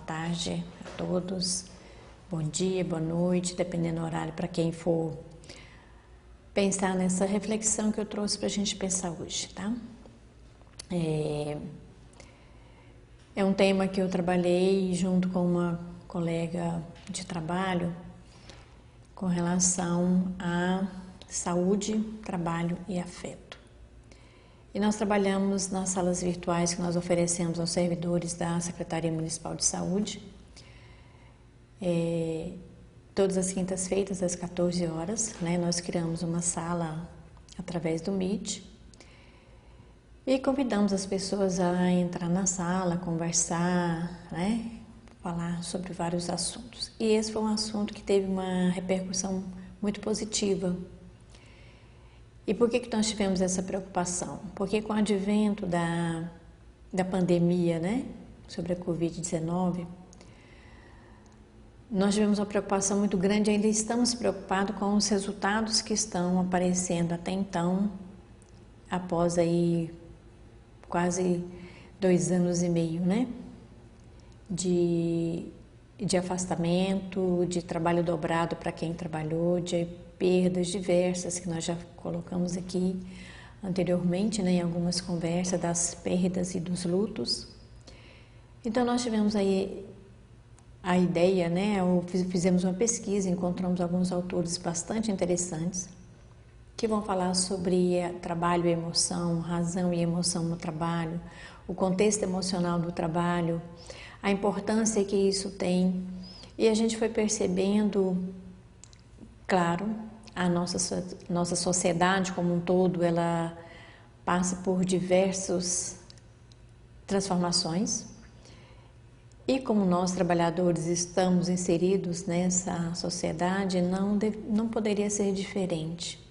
tarde a todos, bom dia, boa noite, dependendo do horário para quem for pensar nessa reflexão que eu trouxe para a gente pensar hoje, tá? É um tema que eu trabalhei junto com uma colega de trabalho com relação a saúde, trabalho e afeto. E nós trabalhamos nas salas virtuais que nós oferecemos aos servidores da Secretaria Municipal de Saúde, todas as quintas-feiras, às 14 horas, né? Nós criamos uma sala através do Meet e convidamos as pessoas a entrar na sala, conversar, né? Falar sobre vários assuntos. E esse foi um assunto que teve uma repercussão muito positiva. E por que nós tivemos essa preocupação? Porque com o advento da pandemia, né, sobre a Covid-19, nós tivemos uma preocupação muito grande, ainda estamos preocupados com os resultados que estão aparecendo até então, após aí quase 2 anos e meio, né, de afastamento, de trabalho dobrado para quem trabalhou, de perdas diversas que nós já colocamos aqui anteriormente, né, em algumas conversas, das perdas e dos lutos. Então nós tivemos aí a ideia, né, fizemos uma pesquisa, encontramos alguns autores bastante interessantes que vão falar sobre trabalho e emoção, razão e emoção no trabalho, o contexto emocional do trabalho, a importância que isso tem. E a gente foi percebendo, claro, a nossa sociedade como um todo, ela passa por diversas transformações. E como nós, trabalhadores, estamos inseridos nessa sociedade, não poderia ser diferente.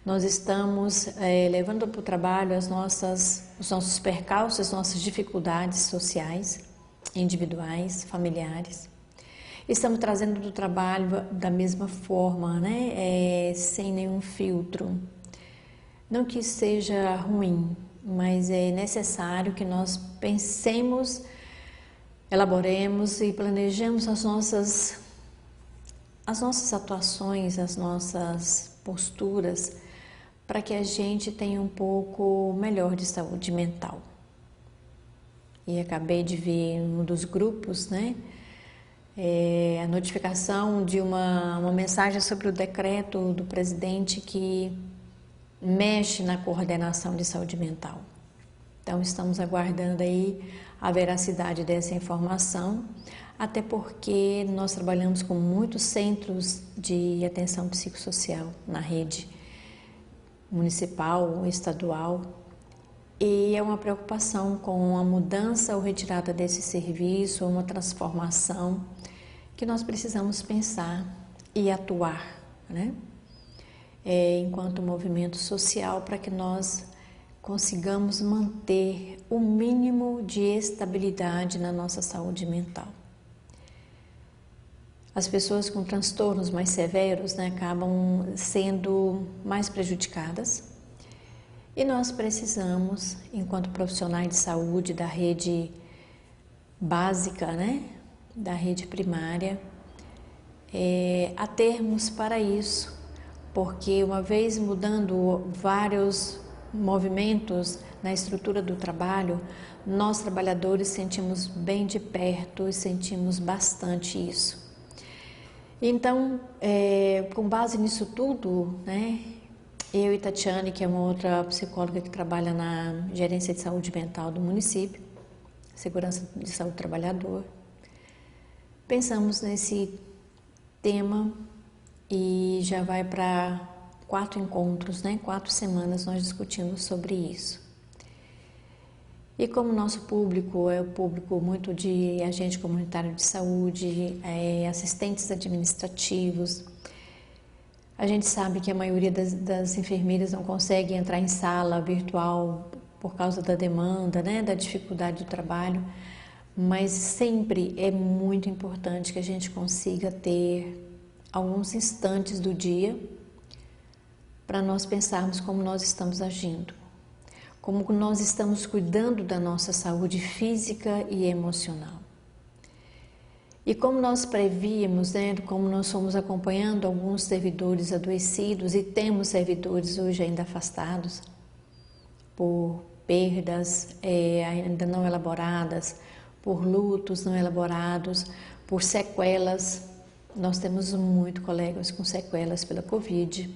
Nós estamos levando para o trabalho os nossos percalços, as nossas dificuldades sociais, individuais, familiares. Estamos trazendo do trabalho da mesma forma, né? Sem nenhum filtro. Não que seja ruim, mas é necessário que nós pensemos, elaboremos e planejemos as nossas atuações, as nossas posturas, para que a gente tenha um pouco melhor de saúde mental. E acabei de ver em um dos grupos, né, a notificação de uma mensagem sobre o decreto do presidente que mexe na coordenação de saúde mental. Então estamos aguardando aí a veracidade dessa informação, até porque nós trabalhamos com muitos centros de atenção psicossocial na rede municipal, estadual, e é uma preocupação com a mudança ou retirada desse serviço, ou uma transformação que nós precisamos pensar e atuar, né? Enquanto movimento social, para que nós consigamos manter o mínimo de estabilidade na nossa saúde mental. As pessoas com transtornos mais severos, né, acabam sendo mais prejudicadas. E nós precisamos, enquanto profissionais de saúde da rede básica, né, da rede primária, atermos para isso, porque uma vez mudando vários movimentos na estrutura do trabalho, nós trabalhadores sentimos bem de perto e sentimos bastante isso. Então, com base nisso tudo, né, eu e Tatiane, que é uma outra psicóloga que trabalha na gerência de saúde mental do município, segurança de saúde do trabalhador, pensamos nesse tema e já vai para 4 encontros, né? 4 semanas nós discutimos sobre isso. E como nosso público é o público muito de agente comunitário de saúde, assistentes administrativos, a gente sabe que a maioria das enfermeiras não consegue entrar em sala virtual por causa da demanda, né, da dificuldade do trabalho, mas sempre é muito importante que a gente consiga ter alguns instantes do dia para nós pensarmos como nós estamos agindo, como nós estamos cuidando da nossa saúde física e emocional. E como nós prevíamos, né, como nós fomos acompanhando alguns servidores adoecidos e temos servidores hoje ainda afastados por perdas ainda não elaboradas, por lutos não elaborados, por sequelas. Nós temos muitos colegas com sequelas pela Covid.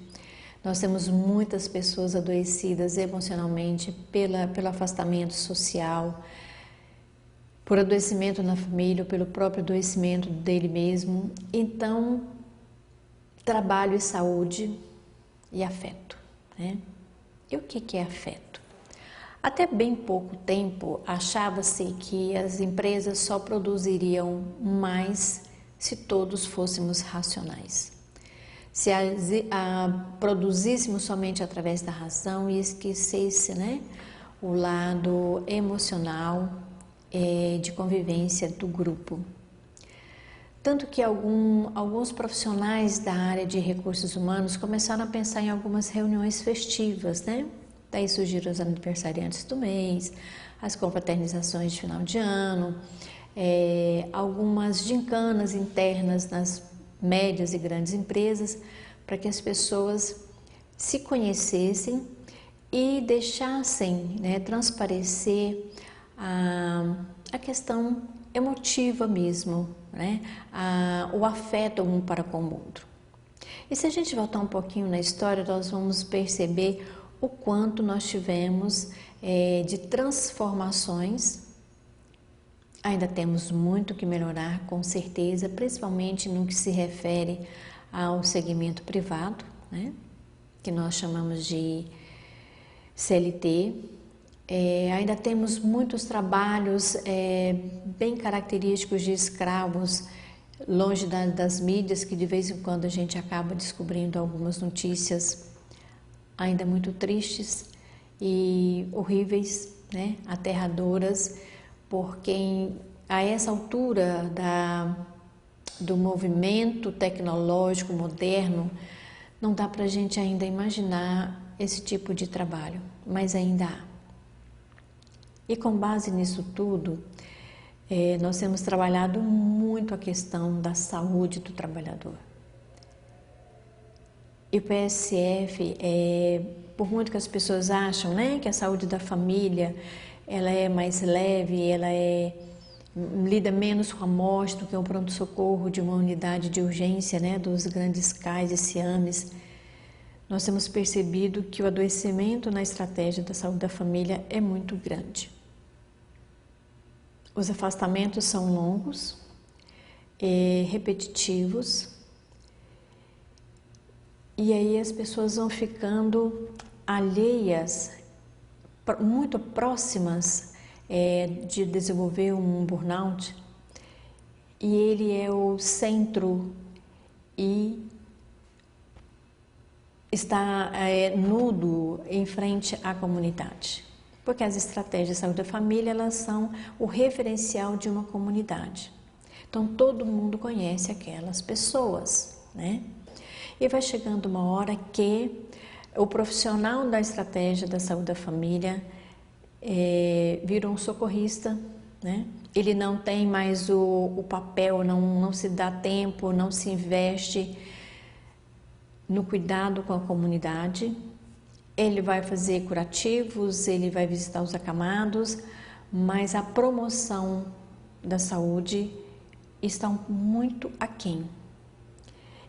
Nós temos muitas pessoas adoecidas emocionalmente pelo afastamento social, por adoecimento na família, ou pelo próprio adoecimento dele mesmo. Então, trabalho e saúde e afeto, né? E o que é afeto? Até bem pouco tempo, achava-se que as empresas só produziriam mais se todos fôssemos racionais. Se produzíssemos somente através da razão e esquecesse, né, o lado emocional, de convivência do grupo. Tanto que alguns profissionais da área de recursos humanos começaram a pensar em algumas reuniões festivas, né? Daí surgiram os aniversariantes do mês, as confraternizações de final de ano, algumas gincanas internas nas médias e grandes empresas, para que as pessoas se conhecessem e deixassem, né, transparecer a questão emotiva mesmo, né? O afeto um para com o outro. E se a gente voltar um pouquinho na história, nós vamos perceber o quanto nós tivemos de transformações. Ainda temos muito que melhorar, com certeza, principalmente no que se refere ao segmento privado, né? Que nós chamamos de CLT. Ainda temos muitos trabalhos bem característicos de escravos, longe das mídias, que de vez em quando a gente acaba descobrindo algumas notícias ainda muito tristes e horríveis, né? Aterradoras, porque a essa altura do movimento tecnológico moderno, não dá para a gente ainda imaginar esse tipo de trabalho, mas ainda há. E com base nisso tudo, nós temos trabalhado muito a questão da saúde do trabalhador. E o PSF, por muito que as pessoas acham, né, que a saúde da família ela é mais leve, ela lida menos com a morte do que um pronto-socorro de uma unidade de urgência, né, dos grandes CAIs e SIAMs, nós temos percebido que o adoecimento na estratégia da saúde da família é muito grande. Os afastamentos são longos, repetitivos, e aí as pessoas vão ficando alheias, muito próximas de desenvolver um burnout, e ele é o centro e está nudo em frente à comunidade. Porque as estratégias de saúde da família, elas são o referencial de uma comunidade. Então, todo mundo conhece aquelas pessoas, né? E vai chegando uma hora que o profissional da estratégia da saúde da família vira um socorrista, né? Ele não tem mais o papel, não se dá tempo, não se investe no cuidado com a comunidade. Ele vai fazer curativos, ele vai visitar os acamados, mas a promoção da saúde está muito aquém.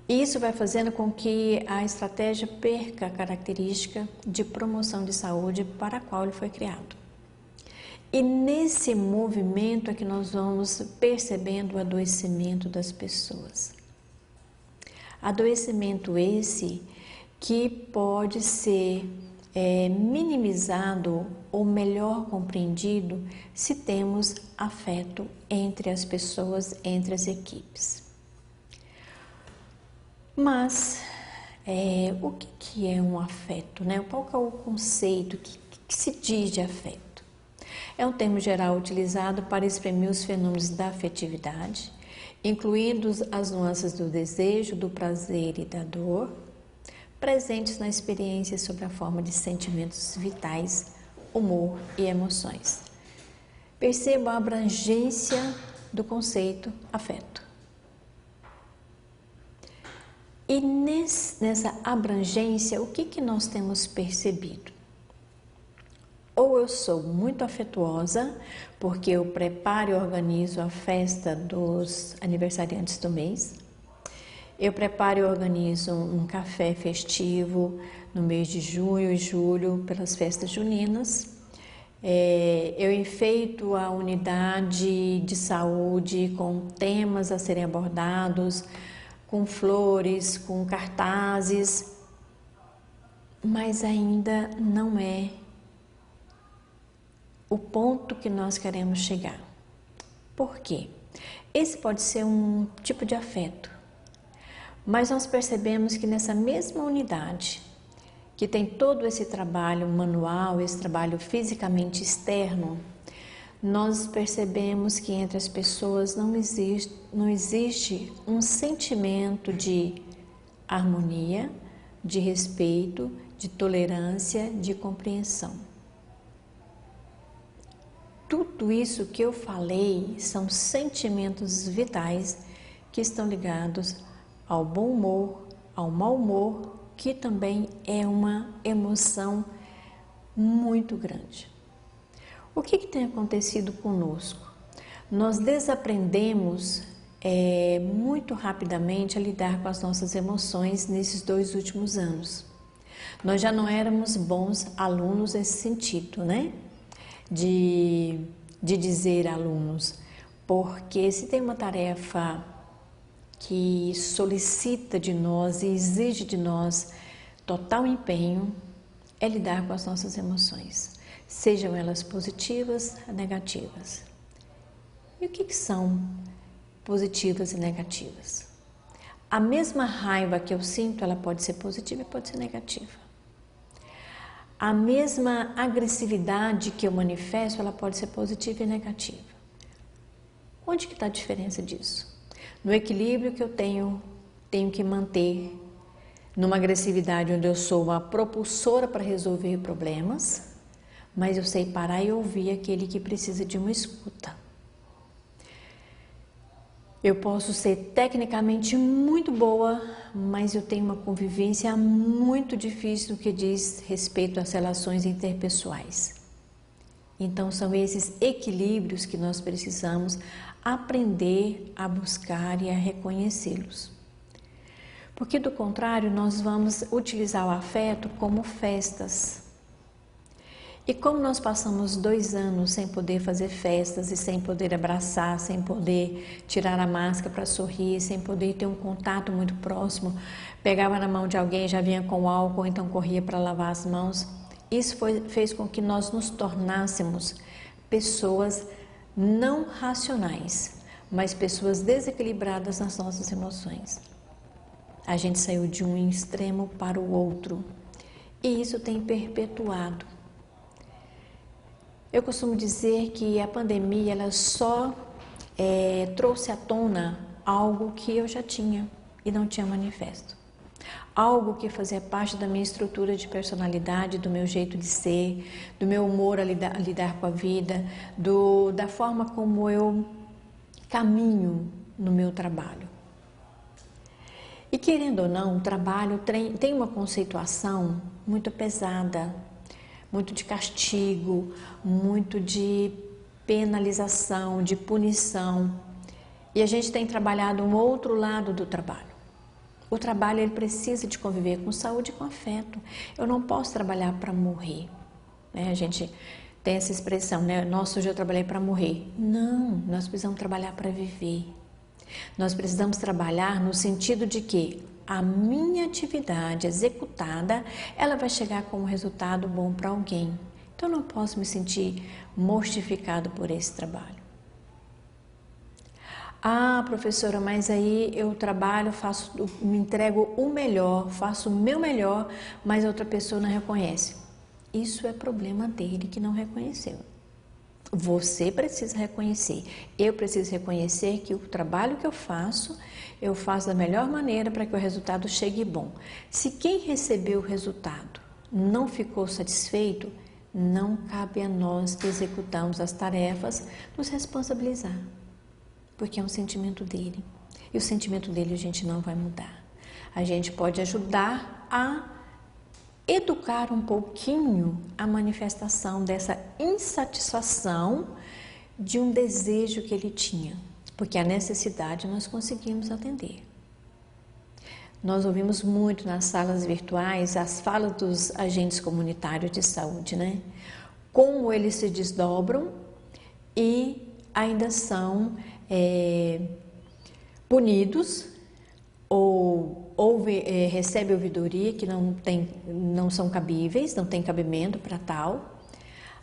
E isso vai fazendo com que a estratégia perca a característica de promoção de saúde para a qual ele foi criado. E nesse movimento é que nós vamos percebendo o adoecimento das pessoas. Adoecimento esse que pode ser minimizado ou melhor compreendido se temos afeto entre as pessoas, entre as equipes. Mas o que é um afeto, né? Qual que é o conceito que se diz de afeto? É um termo geral utilizado para exprimir os fenômenos da afetividade, incluindo as nuances do desejo, do prazer e da dor, presentes na experiência sob a forma de sentimentos vitais, humor e emoções. Perceba a abrangência do conceito afeto. E nessa abrangência, o que nós temos percebido? Ou eu sou muito afetuosa, porque eu preparo e organizo a festa dos aniversariantes do mês. Eu preparo e organizo um café festivo no mês de junho e julho pelas festas juninas. Eu enfeito a unidade de saúde com temas a serem abordados, com flores, com cartazes, mas ainda não é o ponto que nós queremos chegar. Por quê? Esse pode ser um tipo de afeto, mas nós percebemos que nessa mesma unidade, que tem todo esse trabalho manual, esse trabalho fisicamente externo, nós percebemos que entre as pessoas não existe um sentimento de harmonia, de respeito, de tolerância, de compreensão. Tudo isso que eu falei são sentimentos vitais que estão ligados ao bom humor, ao mau humor, que também é uma emoção muito grande. O que tem acontecido conosco? Nós desaprendemos muito rapidamente a lidar com as nossas emoções nesses 2 últimos anos. Nós já não éramos bons alunos nesse sentido, né? De dizer a alunos, porque se tem uma tarefa que solicita de nós e exige de nós total empenho, é lidar com as nossas emoções, sejam elas positivas ou negativas. E o que são positivas e negativas? A mesma raiva que eu sinto, ela pode ser positiva e pode ser negativa. A mesma agressividade que eu manifesto, ela pode ser positiva e negativa. Onde que está a diferença disso? No equilíbrio que eu tenho que manter, numa agressividade onde eu sou uma propulsora para resolver problemas, mas eu sei parar e ouvir aquele que precisa de uma escuta. Eu posso ser tecnicamente muito boa, mas eu tenho uma convivência muito difícil no que diz respeito às relações interpessoais. Então, são esses equilíbrios que nós precisamos aprender a buscar e a reconhecê-los. Porque, do contrário, nós vamos utilizar o afeto como festas. E como nós passamos 2 anos sem poder fazer festas e sem poder abraçar, sem poder tirar a máscara para sorrir, sem poder ter um contato muito próximo, pegava na mão de alguém, já vinha com álcool, então corria para lavar as mãos. Isso fez com que nós nos tornássemos pessoas não racionais, mas pessoas desequilibradas nas nossas emoções. A gente saiu de um extremo para o outro e isso tem perpetuado. Eu costumo dizer que a pandemia ela só trouxe à tona algo que eu já tinha e não tinha manifesto. Algo que fazia parte da minha estrutura de personalidade, do meu jeito de ser, do meu humor a lidar com a vida, da forma como eu caminho no meu trabalho. E querendo ou não, o trabalho tem uma conceituação muito pesada, muito de castigo, muito de penalização, de punição. E a gente tem trabalhado um outro lado do trabalho. O trabalho ele precisa de conviver com saúde e com afeto. Eu não posso trabalhar para morrer. Né? A gente tem essa expressão, né? Nossa, hoje eu trabalhei para morrer. Não, nós precisamos trabalhar para viver. Nós precisamos trabalhar no sentido de que a minha atividade executada, ela vai chegar com um resultado bom para alguém. Então, eu não posso me sentir mortificado por esse trabalho. Ah, professora, mas aí eu trabalho, me entrego o melhor, faço o meu melhor, mas a outra pessoa não reconhece. Isso é problema dele que não reconheceu. Você precisa reconhecer, eu preciso reconhecer que o trabalho que eu faço da melhor maneira para que o resultado chegue bom. Se quem recebeu o resultado não ficou satisfeito, não cabe a nós que executamos as tarefas nos responsabilizar, porque é um sentimento dele. E o sentimento dele a gente não vai mudar. A gente pode ajudar a educar um pouquinho a manifestação dessa insatisfação de um desejo que ele tinha, porque a necessidade nós conseguimos atender. Nós ouvimos muito nas salas virtuais as falas dos agentes comunitários de saúde, né? Como eles se desdobram e ainda são punidos ou recebem ouvidoria que não são cabíveis, não tem cabimento para tal,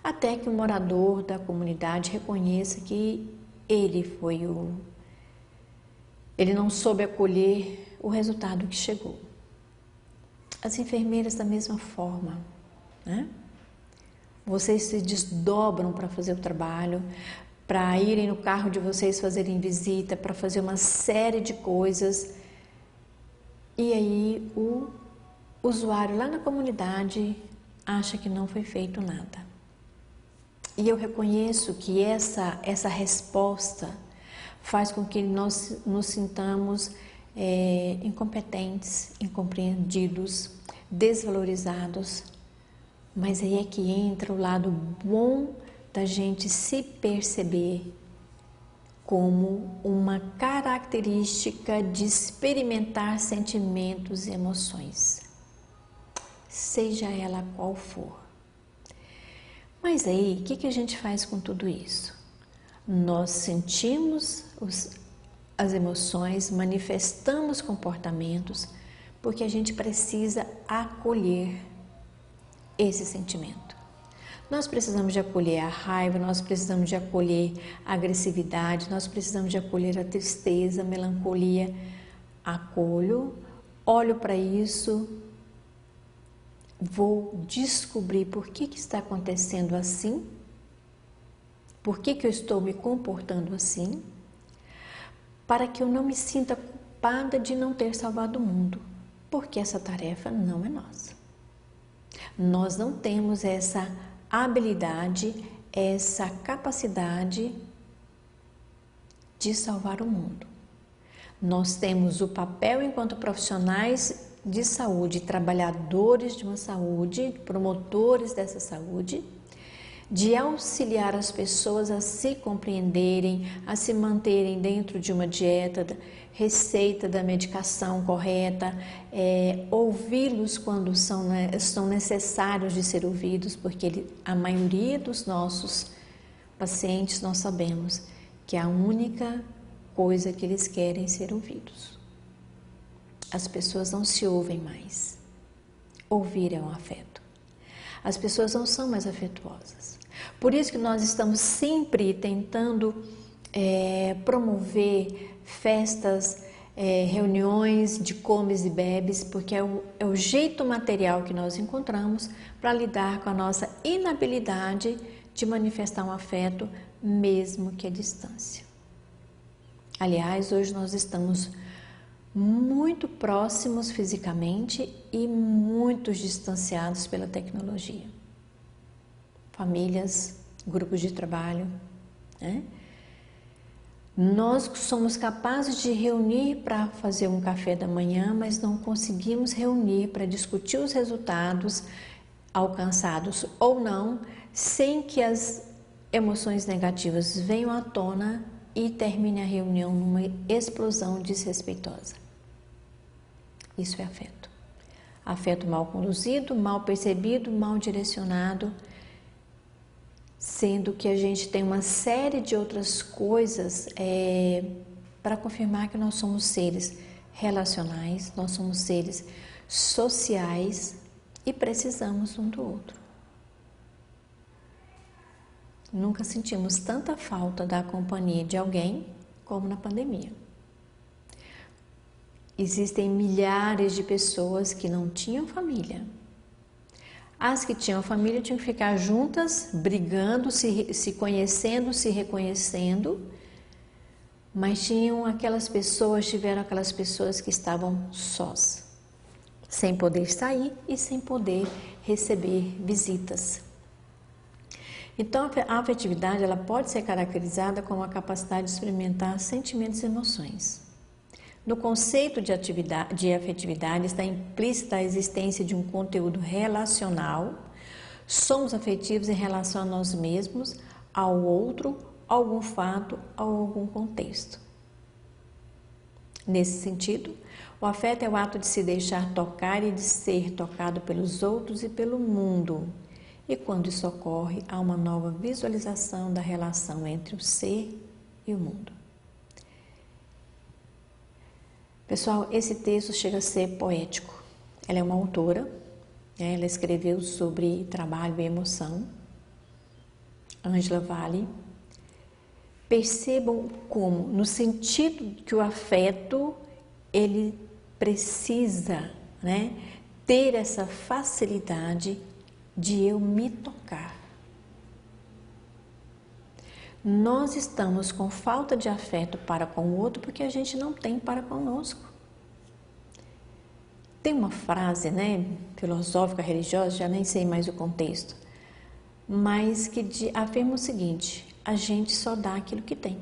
até que o morador da comunidade reconheça que ele não soube acolher o resultado que chegou. As enfermeiras da mesma forma, né? Vocês se desdobram para fazer o trabalho, para irem no carro de vocês fazerem visita, para fazer uma série de coisas. E aí o usuário lá na comunidade acha que não foi feito nada. E eu reconheço que essa resposta faz com que nós nos sintamos incompetentes, incompreendidos, desvalorizados. Mas aí é que entra o lado bom da gente se perceber como uma característica de experimentar sentimentos e emoções, seja ela qual for. Mas aí, o que a gente faz com tudo isso? Nós sentimos as emoções, manifestamos comportamentos, porque a gente precisa acolher esse sentimento. Nós precisamos de acolher a raiva, nós precisamos de acolher a agressividade, nós precisamos de acolher a tristeza, a melancolia. Acolho, olho para isso, vou descobrir por que está acontecendo assim, por que eu estou me comportando assim, para que eu não me sinta culpada de não ter salvado o mundo, porque essa tarefa não é nossa. Nós não temos essa habilidade, essa capacidade de salvar o mundo. Nós temos o papel enquanto profissionais de saúde, trabalhadores de uma saúde, promotores dessa saúde, de auxiliar as pessoas a se compreenderem, a se manterem dentro de uma dieta, receita da medicação correta, ouvi-los quando são necessários de ser ouvidos, porque a maioria dos nossos pacientes nós sabemos que a única coisa que eles querem é ser ouvidos. As pessoas não se ouvem mais. Ouvir é um afeto. As pessoas não são mais afetuosas. Por isso que nós estamos sempre tentando promover festas, reuniões de comes e bebes, porque é o jeito material que nós encontramos para lidar com a nossa inabilidade de manifestar um afeto, mesmo que à distância. Aliás, hoje nós estamos muito próximos fisicamente e muito distanciados pela tecnologia. Famílias, grupos de trabalho, né? Nós somos capazes de reunir para fazer um café da manhã, mas não conseguimos reunir para discutir os resultados alcançados ou não, sem que as emoções negativas venham à tona e termine a reunião numa explosão desrespeitosa. Isso é afeto. Afeto mal conduzido, mal percebido, mal direcionado, sendo que a gente tem uma série de outras coisas para confirmar que nós somos seres relacionais, nós somos seres sociais e precisamos um do outro. Nunca sentimos tanta falta da companhia de alguém como na pandemia. Existem milhares de pessoas que não tinham família. As que tinham família tinham que ficar juntas, brigando, se conhecendo, se reconhecendo, mas tiveram aquelas pessoas que estavam sós, sem poder sair e sem poder receber visitas. Então, a afetividade ela pode ser caracterizada como a capacidade de experimentar sentimentos e emoções, No conceito de afetividade está implícita a existência de um conteúdo relacional. Somos afetivos em relação a nós mesmos, ao outro, a algum fato, a algum contexto. Nesse sentido, o afeto é o ato de se deixar tocar e de ser tocado pelos outros e pelo mundo. E quando isso ocorre, há uma nova visualização da relação entre o ser e o mundo. Pessoal, esse texto chega a ser poético. Ela é uma autora, ela escreveu sobre trabalho e emoção, Angela Valley. Percebam como, no sentido que o afeto, ele precisa, ter essa facilidade de eu me tocar. Nós estamos com falta de afeto para com o outro porque a gente não tem para conosco. Tem uma frase, filosófica, religiosa, já nem sei mais o contexto, mas que afirma o seguinte: a gente só dá aquilo que tem.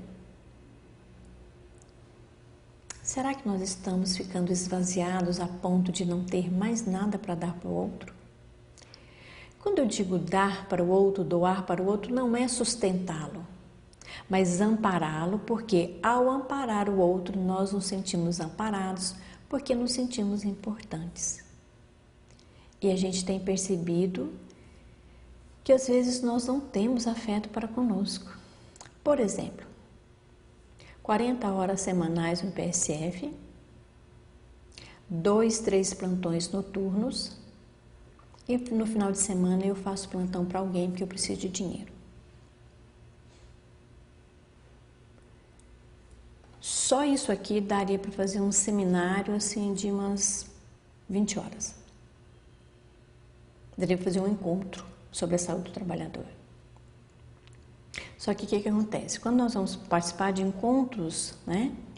Será que nós estamos ficando esvaziados a ponto de não ter mais nada para dar para o outro? Quando eu digo dar para o outro, doar para o outro, não é sustentá-lo, mas ampará-lo, porque ao amparar o outro, nós nos sentimos amparados, porque nos sentimos importantes. E a gente tem percebido que às vezes nós não temos afeto para conosco. Por exemplo, 40 horas semanais no PSF, 2, 3 plantões noturnos, e no final de semana eu faço plantão para alguém porque eu preciso de dinheiro. Só isso aqui daria para fazer um seminário assim de umas 20 horas. Daria para fazer um encontro sobre a saúde do trabalhador. Só que o que acontece? Quando nós vamos participar de encontros,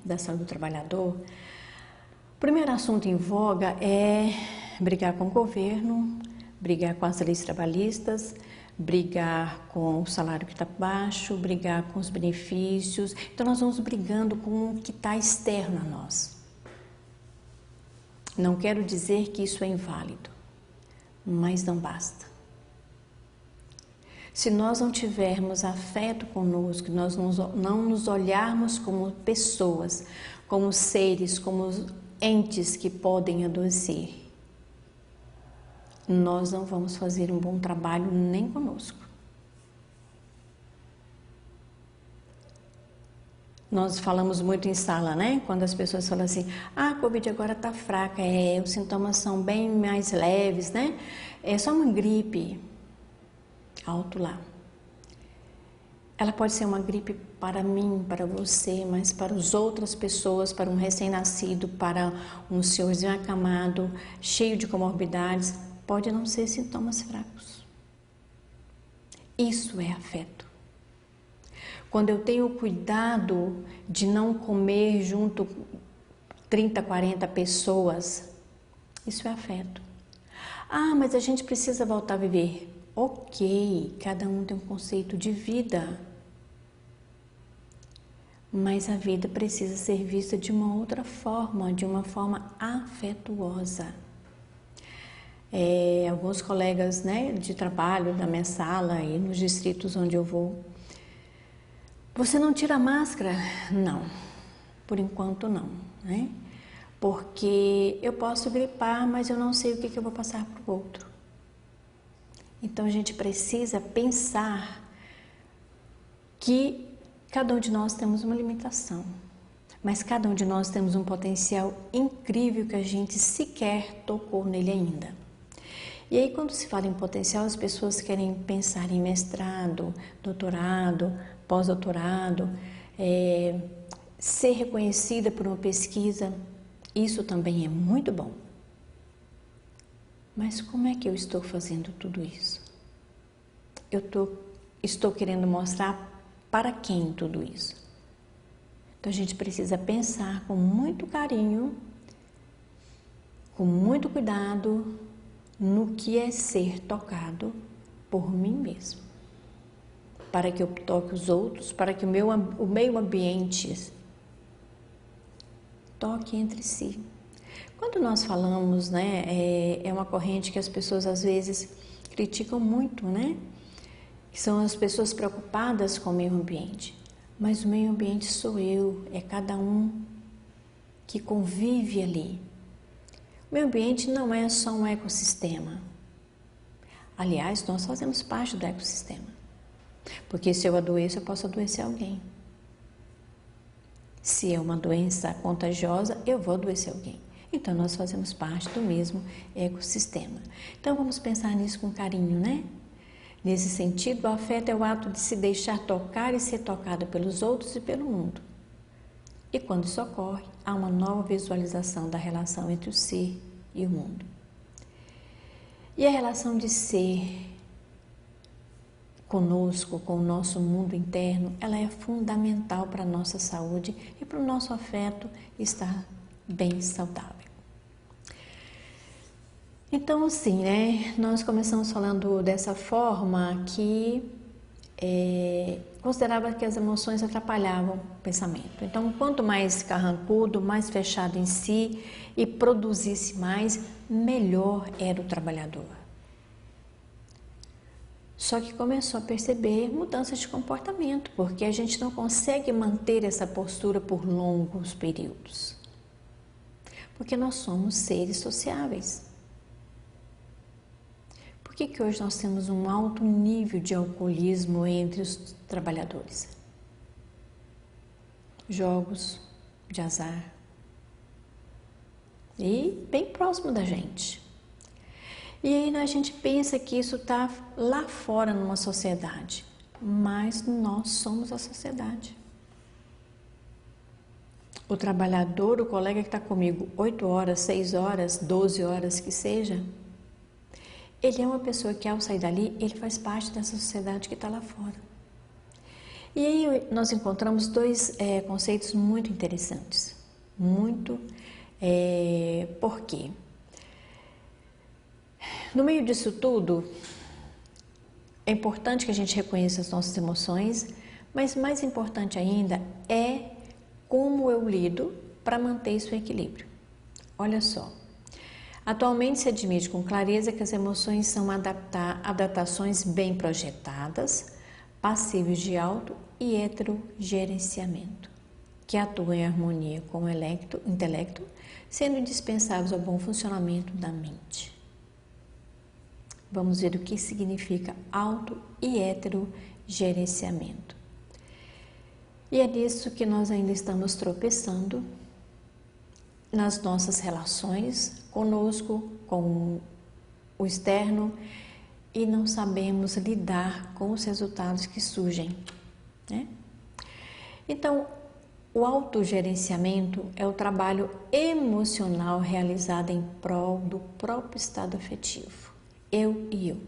da saúde do trabalhador, o primeiro assunto em voga é brigar com o governo, brigar com as leis trabalhistas, brigar com o salário que está baixo, brigar com os benefícios. Então, nós vamos brigando com o que está externo a nós. Não quero dizer que isso é inválido, mas não basta. Se nós não tivermos afeto conosco, nós não nos olharmos como pessoas, como seres, como entes que podem adoecer, nós não vamos fazer um bom trabalho nem conosco. Nós falamos muito em sala, Quando as pessoas falam assim, a Covid agora está fraca, os sintomas são bem mais leves, É só uma gripe. Alto lá. Ela pode ser uma gripe para mim, para você, mas para as outras pessoas, para um recém-nascido, para um senhorzinho acamado, cheio de comorbidades, pode não ser sintomas fracos. Isso é afeto. Quando eu tenho cuidado de não comer junto 30, 40 pessoas, isso é afeto. Ah, mas a gente precisa voltar a viver. Ok, cada um tem um conceito de vida. Mas a vida precisa ser vista de uma outra forma, de uma forma afetuosa. Alguns colegas de trabalho na minha sala e nos distritos onde eu vou, você não tira a máscara? Não, por enquanto não, Porque eu posso gripar, mas eu não sei o que eu vou passar para o outro. Então a gente precisa pensar que cada um de nós temos uma limitação, mas cada um de nós temos um potencial incrível que a gente sequer tocou nele ainda. E aí, quando se fala em potencial, as pessoas querem pensar em mestrado, doutorado, pós-doutorado, ser reconhecida por uma pesquisa. Isso também é muito bom. Mas como é que eu estou fazendo tudo isso? Estou querendo mostrar para quem tudo isso? Então a gente precisa pensar com muito carinho, com muito cuidado, no que é ser tocado por mim mesmo. Para que eu toque os outros, para que o meio ambiente toque entre si. Quando nós falamos, né, é uma corrente que as pessoas às vezes criticam muito, né? Que são as pessoas preocupadas com o meio ambiente. Mas o meio ambiente sou eu, é cada um que convive ali. O meio ambiente não é só um ecossistema. Aliás, nós fazemos parte do ecossistema. Porque se eu adoeço, eu posso adoecer alguém. Se é uma doença contagiosa, eu vou adoecer alguém. Então, nós fazemos parte do mesmo ecossistema. Então, vamos pensar nisso com carinho, né? Nesse sentido, o afeto é o ato de se deixar tocar e ser tocado pelos outros e pelo mundo. E quando isso ocorre, há uma nova visualização da relação entre o ser e o mundo. E a relação de ser conosco, com o nosso mundo interno, ela é fundamental para a nossa saúde e para o nosso afeto estar bem saudável. Então, assim, né, nós começamos falando dessa forma que considerava que as emoções atrapalhavam o pensamento. Então, quanto mais carrancudo, mais fechado em si e produzisse mais, melhor era o trabalhador. Só que começou a perceber mudanças de comportamento, porque a gente não consegue manter essa postura por longos períodos. Porque nós somos seres sociáveis. Por que hoje nós temos um alto nível de alcoolismo entre os trabalhadores? Jogos de azar. E bem próximo da gente. E aí a gente pensa que isso está lá fora numa sociedade, mas nós somos a sociedade. O trabalhador, o colega que está comigo 8 horas, 6 horas, 12 horas que seja, ele é uma pessoa que ao sair dali, ele faz parte dessa sociedade que está lá fora. E aí nós encontramos dois conceitos muito interessantes. Por quê? No meio disso tudo, é importante que a gente reconheça as nossas emoções, mas mais importante ainda é como eu lido para manter isso em equilíbrio. Olha só, atualmente se admite com clareza que as emoções são adaptações bem projetadas, passíveis de auto e heterogerenciamento, que atuam em harmonia com o intelecto, sendo indispensáveis ao bom funcionamento da mente. Vamos ver o que significa auto e heterogerenciamento. E é nisso que nós ainda estamos tropeçando nas nossas relações conosco, com o externo, e não sabemos lidar com os resultados que surgem, né? Então, o autogerenciamento é o trabalho emocional realizado em prol do próprio estado afetivo. Eu e eu.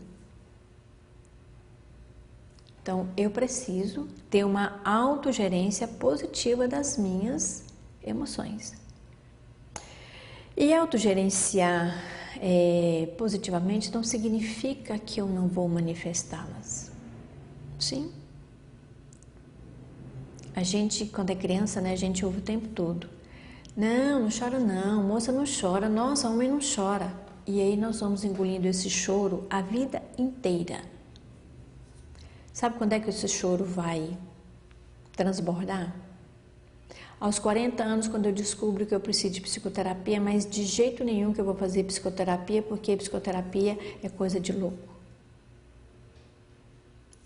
Então, eu preciso ter uma autogerência positiva das minhas emoções. E autogerenciar positivamente não significa que eu não vou manifestá-las. Sim. A gente, quando é criança, né, a gente ouve o tempo todo. Não chora não, moça não chora, nossa, homem não chora. E aí nós vamos engolindo esse choro a vida inteira. Sabe quando é que esse choro vai transbordar? Aos 40 anos, quando eu descubro que eu preciso de psicoterapia, mas de jeito nenhum que eu vou fazer psicoterapia, porque psicoterapia é coisa de louco.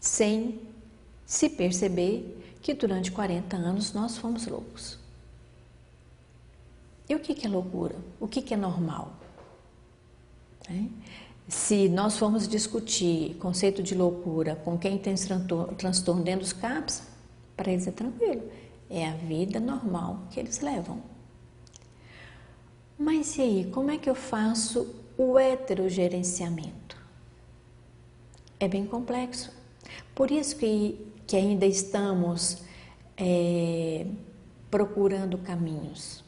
Sem se perceber que durante 40 anos nós fomos loucos. E o que é loucura? O que é normal? Se nós formos discutir conceito de loucura com quem tem transtorno dentro dos CAPs, para eles é tranquilo, é a vida normal que eles levam. Mas e aí, como é que eu faço o heterogerenciamento? É bem complexo. Por isso que ainda estamos procurando caminhos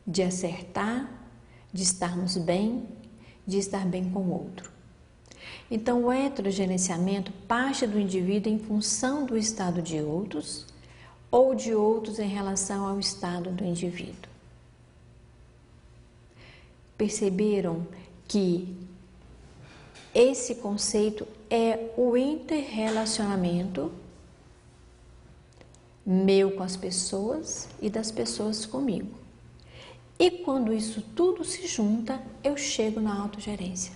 de acertar, de estarmos bem, de estar bem com o outro. Então, o heterogerenciamento parte do indivíduo em função do estado de outros ou de outros em relação ao estado do indivíduo. Perceberam que esse conceito é o interrelacionamento meu com as pessoas e das pessoas comigo. E quando isso tudo se junta, eu chego na autogerência,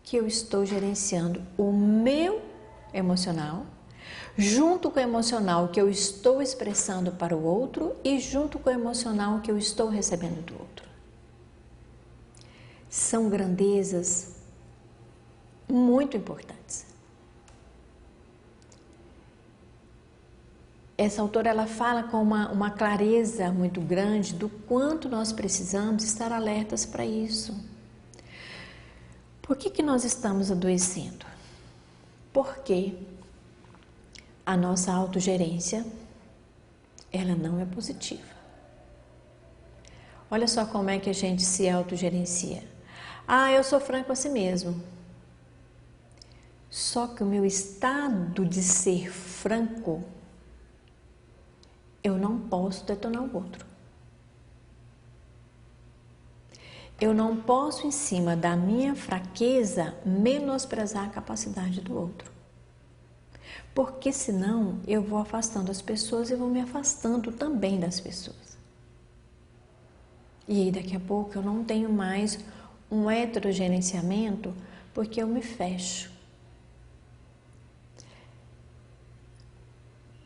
que eu estou gerenciando o meu emocional, junto com o emocional que eu estou expressando para o outro e junto com o emocional que eu estou recebendo do outro. São grandezas muito importantes. Essa autora ela fala com uma clareza muito grande do quanto nós precisamos estar alertas para isso. Por que nós estamos adoecendo? Porque a nossa autogerência ela não é positiva. Olha só como é que a gente se autogerencia. Eu sou franco com si mesmo. Só que o meu estado de ser franco, eu não posso detonar o outro. Eu não posso, em cima da minha fraqueza, menosprezar a capacidade do outro. Porque senão eu vou afastando as pessoas e vou me afastando também das pessoas. E aí daqui a pouco eu não tenho mais um heterogerenciamento porque eu me fecho.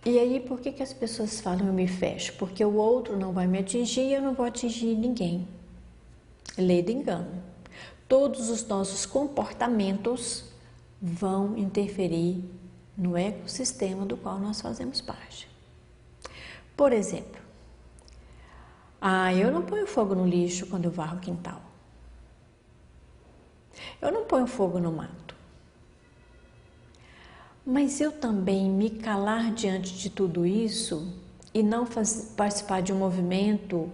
E aí por que as pessoas falam eu me fecho? Porque o outro não vai me atingir e eu não vou atingir ninguém. Lei do engano. Todos os nossos comportamentos vão interferir no ecossistema do qual nós fazemos parte. Por exemplo, eu não ponho fogo no lixo quando eu varro o quintal. Eu não ponho fogo no mato. Mas eu também me calar diante de tudo isso e não participar de um movimento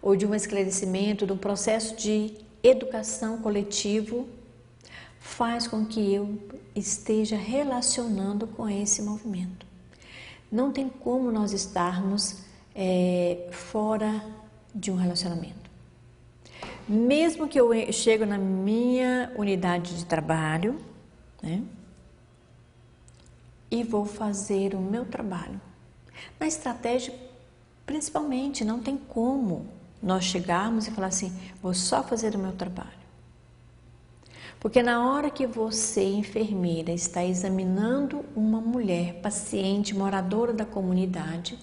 ou de um esclarecimento, de um processo de educação coletivo, faz com que eu esteja relacionando com esse movimento. Não tem como nós estarmos fora de um relacionamento. Mesmo que eu chego na minha unidade de trabalho, né, e vou fazer o meu trabalho. Na estratégia, principalmente, não tem como nós chegarmos e falar assim, vou só fazer o meu trabalho. Porque na hora que você, enfermeira, está examinando uma mulher, paciente, moradora da comunidade,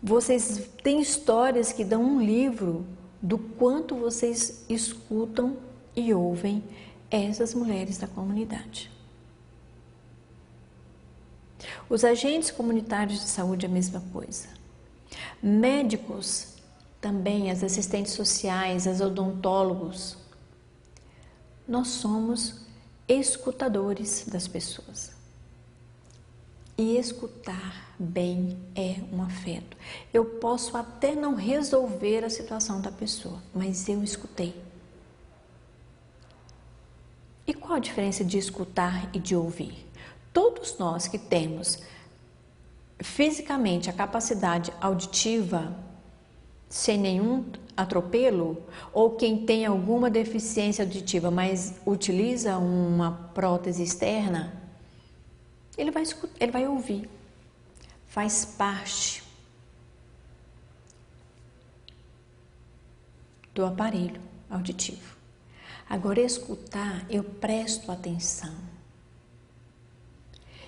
vocês têm histórias que dão um livro do quanto vocês escutam e ouvem essas mulheres da comunidade. Os agentes comunitários de saúde é a mesma coisa. Médicos também, as assistentes sociais, as odontólogos. Nós somos escutadores das pessoas. E escutar bem é um afeto. Eu posso até não resolver a situação da pessoa, mas eu escutei. E qual a diferença de escutar e de ouvir? Todos nós que temos fisicamente a capacidade auditiva sem nenhum atropelo, ou quem tem alguma deficiência auditiva, mas utiliza uma prótese externa, ele vai ouvir, faz parte do aparelho auditivo. Agora, escutar, eu presto atenção.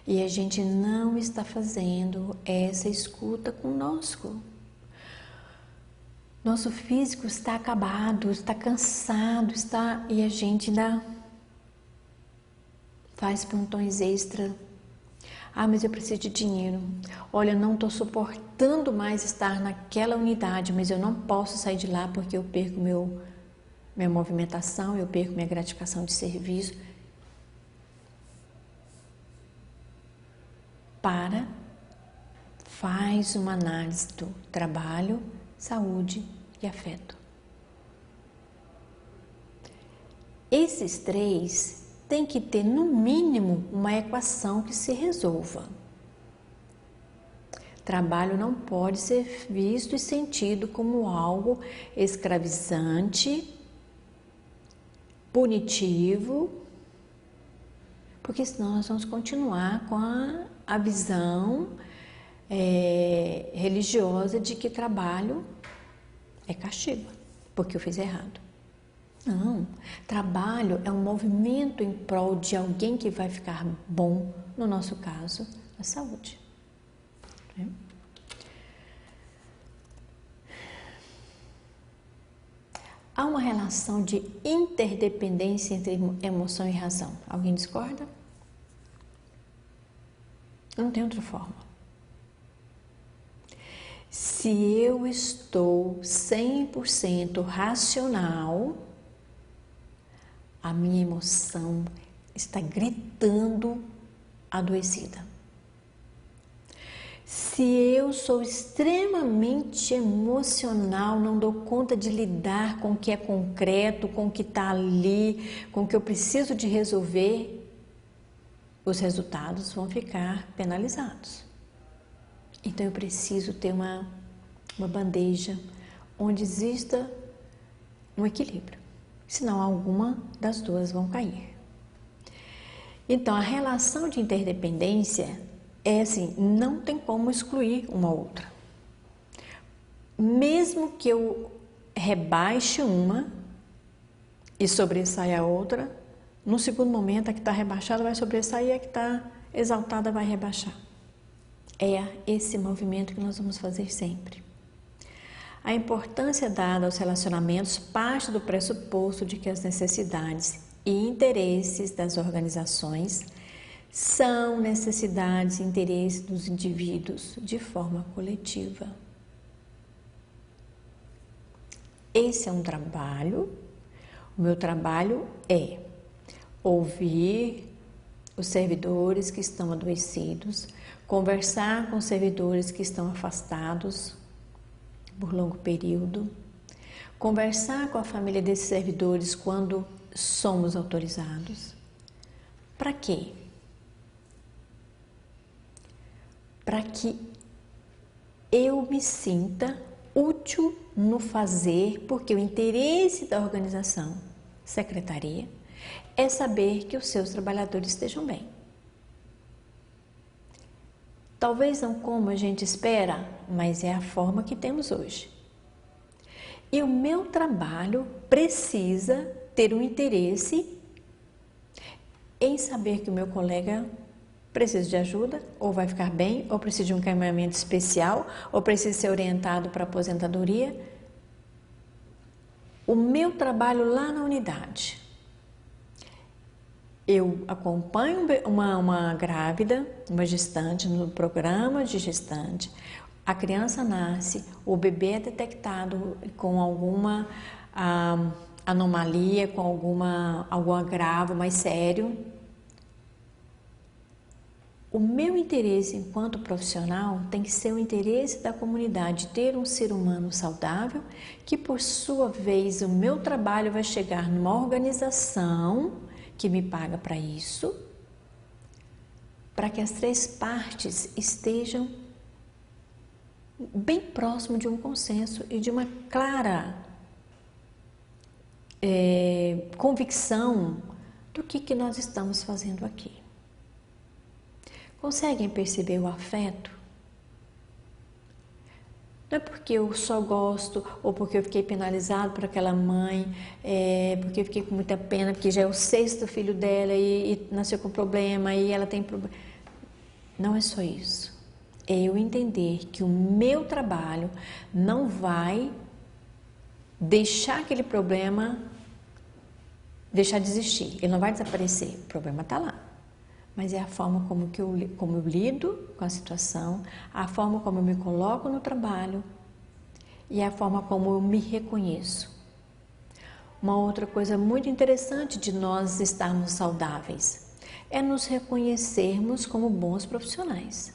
E a gente não está fazendo essa escuta conosco. Nosso físico está acabado, está cansado, e a gente ainda faz plantões extra. Mas eu preciso de dinheiro. Olha, não estou suportando mais estar naquela unidade, mas eu não posso sair de lá porque eu perco minha movimentação, eu perco minha gratificação de serviço. Faz uma análise do trabalho, saúde e afeto. Esses três têm que ter, no mínimo, uma equação que se resolva. Trabalho não pode ser visto e sentido como algo escravizante, punitivo, porque senão nós vamos continuar com a visão religiosa de que trabalho é castigo, porque eu fiz errado. Não, trabalho é um movimento em prol de alguém que vai ficar bom, no nosso caso, a saúde. Há uma relação de interdependência entre emoção e razão. Alguém discorda? Não tem outra forma. Se eu estou 100% racional, a minha emoção está gritando adoecida. Se eu sou extremamente emocional, não dou conta de lidar com o que é concreto, com o que está ali, com o que eu preciso de resolver, os resultados vão ficar penalizados. Então eu preciso ter uma bandeja onde exista um equilíbrio, senão alguma das duas vão cair. Então a relação de interdependência é assim, não tem como excluir uma outra. Mesmo que eu rebaixe uma e sobressaia a outra, no segundo momento a que está rebaixada vai sobressair e a que está exaltada vai rebaixar. É esse movimento que nós vamos fazer sempre. A importância dada aos relacionamentos parte do pressuposto de que as necessidades e interesses das organizações são necessidades e interesses dos indivíduos de forma coletiva. Esse é um trabalho. O meu trabalho é ouvir os servidores que estão adoecidos, conversar com os servidores que estão afastados por longo período, conversar com a família desses servidores quando somos autorizados. Para quê? Para que eu me sinta útil no fazer, porque o interesse da organização, secretaria, é saber que os seus trabalhadores estejam bem. Talvez não como a gente espera, mas é a forma que temos hoje. E o meu trabalho precisa ter um interesse em saber que o meu colega precisa de ajuda, ou vai ficar bem, ou precisa de um encaminhamento especial, ou precisa ser orientado para aposentadoria. O meu trabalho lá na unidade. Eu acompanho uma grávida, uma gestante, no programa de gestante. A criança nasce, o bebê é detectado com alguma anomalia, com algum agravo mais sério. O meu interesse enquanto profissional tem que ser o interesse da comunidade, ter um ser humano saudável, que por sua vez o meu trabalho vai chegar numa organização que me paga para isso, para que as três partes estejam bem próximo de um consenso e de uma clara convicção do que nós estamos fazendo aqui. Conseguem perceber o afeto? Não é porque eu só gosto, ou porque eu fiquei penalizado por aquela mãe, porque eu fiquei com muita pena, porque já é o 6º filho dela e nasceu com problema e ela tem problema. Não é só isso. É eu entender que o meu trabalho não vai deixar aquele problema deixar de existir. Ele não vai desaparecer. O problema está lá. Mas é a forma como eu lido com a situação, a forma como eu me coloco no trabalho e a forma como eu me reconheço. Uma outra coisa muito interessante de nós estarmos saudáveis é nos reconhecermos como bons profissionais.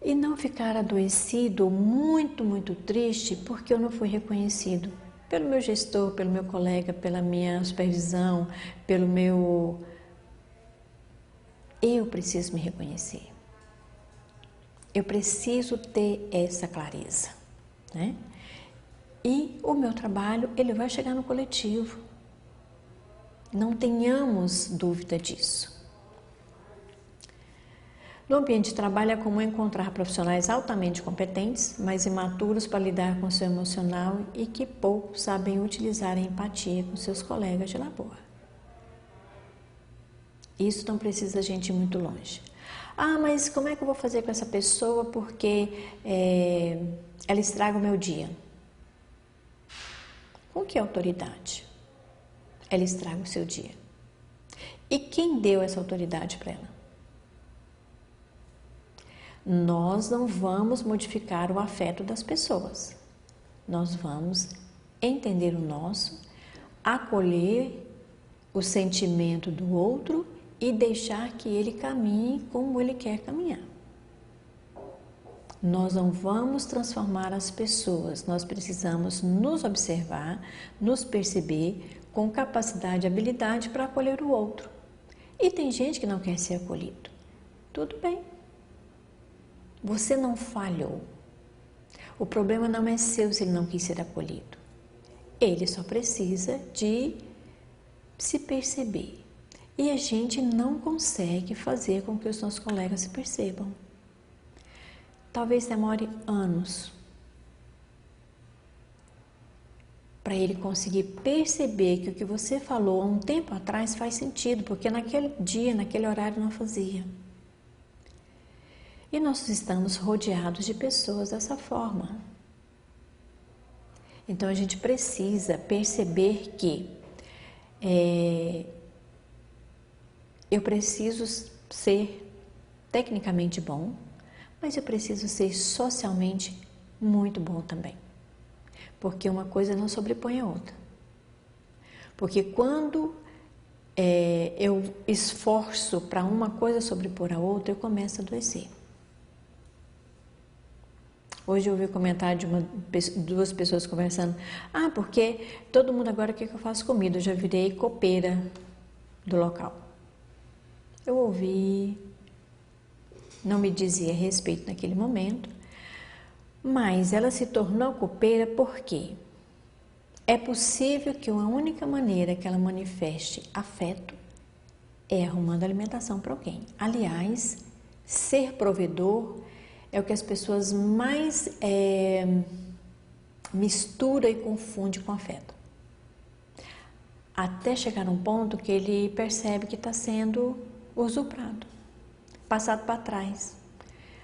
E não ficar adoecido, muito, muito triste, porque eu não fui reconhecido pelo meu gestor, pelo meu colega, pela minha supervisão, pelo meu... Eu preciso me reconhecer. Eu preciso ter essa clareza, né? E o meu trabalho, ele vai chegar no coletivo. Não tenhamos dúvida disso. No ambiente de trabalho é comum encontrar profissionais altamente competentes, mas imaturos para lidar com o seu emocional e que pouco sabem utilizar a empatia com seus colegas de labor. Isso não precisa a gente ir muito longe. Ah, mas como é que eu vou fazer com essa pessoa porque ela estraga o meu dia? Com que autoridade ela estraga o seu dia? E quem deu essa autoridade para ela? Nós não vamos modificar o afeto das pessoas. Nós vamos entender o nosso, acolher o sentimento do outro e deixar que ele caminhe como ele quer caminhar. Nós não vamos transformar as pessoas, nós precisamos nos observar, nos perceber com capacidade e habilidade para acolher o outro. E tem gente que não quer ser acolhido. Tudo bem. Você não falhou. O problema não é seu se ele não quis ser acolhido. Ele só precisa de se perceber. E a gente não consegue fazer com que os nossos colegas se percebam. Talvez demore anos para ele conseguir perceber que o que você falou há um tempo atrás faz sentido, porque naquele dia, naquele horário não fazia. E nós estamos rodeados de pessoas dessa forma. Então a gente precisa perceber que eu preciso ser tecnicamente bom, mas eu preciso ser socialmente muito bom também. Porque uma coisa não sobrepõe a outra. Porque quando eu esforço para uma coisa sobrepor a outra, eu começo a adoecer. Hoje eu ouvi o comentário de duas pessoas conversando. Ah, porque todo mundo agora quer que eu faça comida. Eu já virei copeira do local. Eu ouvi, não me dizia respeito naquele momento, mas ela se tornou copeira porque é possível que uma única maneira que ela manifeste afeto é arrumando alimentação para alguém. Aliás, ser provedor é o que as pessoas mais misturam e confundem com afeto. Até chegar num ponto que ele percebe que está sendo usurpado, passado para trás.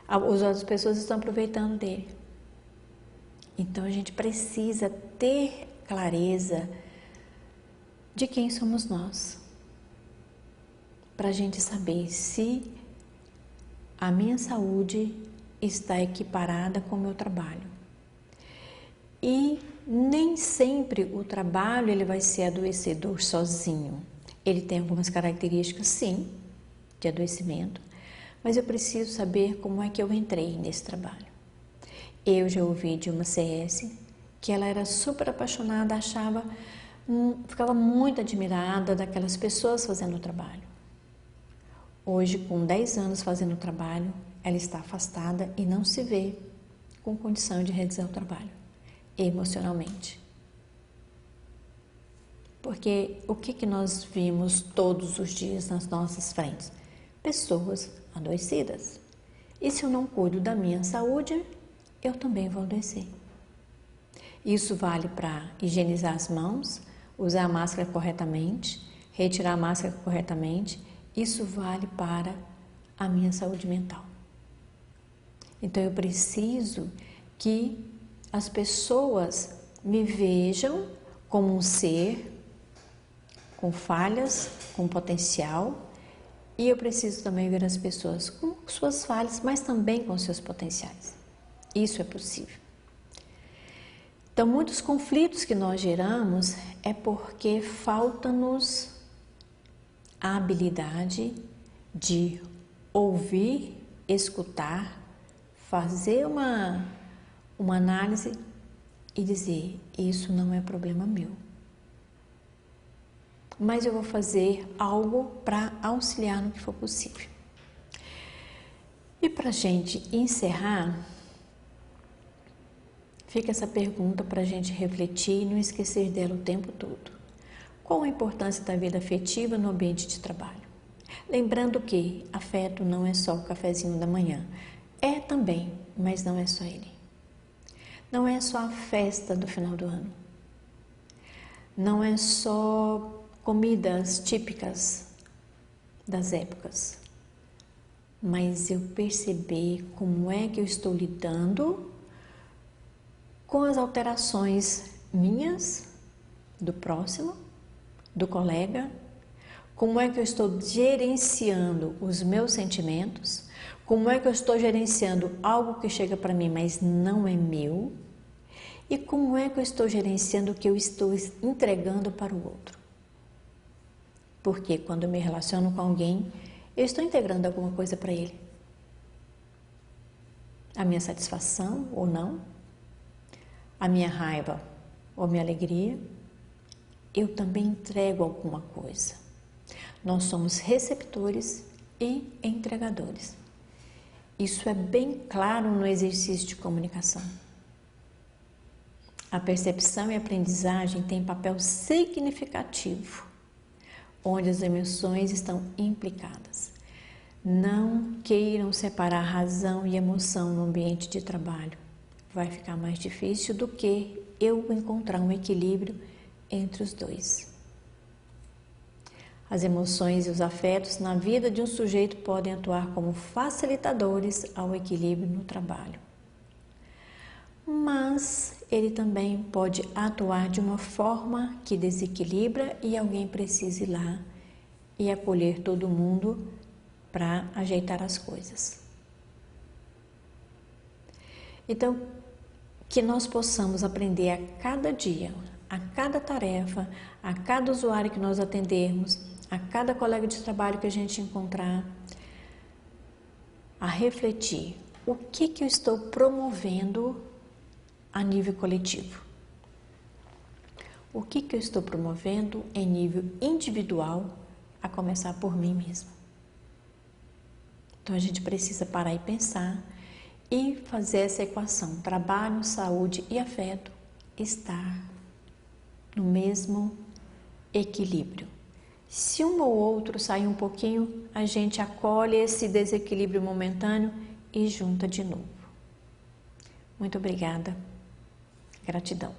As outras pessoas estão aproveitando dele. Então a gente precisa ter clareza de quem somos nós, para a gente saber se a minha saúde está equiparada com o meu trabalho. E nem sempre o trabalho ele vai ser adoecedor sozinho. Ele tem algumas características, sim, de adoecimento, mas eu preciso saber como é que eu entrei nesse trabalho. Eu já ouvi de uma CS que ela era super apaixonada, ficava muito admirada daquelas pessoas fazendo o trabalho. Hoje, com 10 anos fazendo o trabalho, ela está afastada e não se vê com condição de realizar o trabalho, emocionalmente. Porque o que nós vimos todos os dias nas nossas frentes? Pessoas adoecidas. E se eu não cuido da minha saúde, eu também vou adoecer. Isso vale para higienizar as mãos, usar a máscara corretamente, retirar a máscara corretamente. Isso vale para a minha saúde mental. Então eu preciso que as pessoas me vejam como um ser com falhas, com potencial, e eu preciso também ver as pessoas com suas falhas, mas também com seus potenciais. Isso é possível. Então, muitos conflitos que nós geramos é porque falta-nos a habilidade de ouvir, escutar, fazer uma análise e dizer: isso não é problema meu, mas eu vou fazer algo para auxiliar no que for possível. E para a gente encerrar, fica essa pergunta para a gente refletir e não esquecer dela o tempo todo. Qual a importância da vida afetiva no ambiente de trabalho? Lembrando que afeto não é só o cafezinho da manhã. É também, mas não é só ele. Não é só a festa do final do ano. Não é só comidas típicas das épocas. Mas eu perceber como é que eu estou lidando com as alterações minhas, do próximo, do colega, como é que eu estou gerenciando os meus sentimentos, como é que eu estou gerenciando algo que chega para mim, mas não é meu, e como é que eu estou gerenciando o que eu estou entregando para o outro. Porque quando eu me relaciono com alguém, eu estou integrando alguma coisa para ele. A minha satisfação ou não, a minha raiva ou minha alegria, eu também entrego alguma coisa. Nós somos receptores e entregadores. Isso é bem claro no exercício de comunicação. A percepção e a aprendizagem têm papel significativo, onde as emoções estão implicadas. Não queiram separar razão e emoção no ambiente de trabalho. Vai ficar mais difícil do que eu encontrar um equilíbrio entre os dois. As emoções e os afetos na vida de um sujeito podem atuar como facilitadores ao equilíbrio no trabalho. Mas ele também pode atuar de uma forma que desequilibra e alguém precisa ir lá e acolher todo mundo para ajeitar as coisas. Então, que nós possamos aprender a cada dia, a cada tarefa, a cada usuário que nós atendermos, a cada colega de trabalho que a gente encontrar, a refletir o que eu estou promovendo a nível coletivo. O que eu estou promovendo em nível individual, a começar por mim mesma. Então a gente precisa parar e pensar e fazer essa equação, trabalho, saúde e afeto, estar no mesmo equilíbrio. Se um ou outro sair um pouquinho, a gente acolhe esse desequilíbrio momentâneo e junta de novo. Muito obrigada. Gratidão.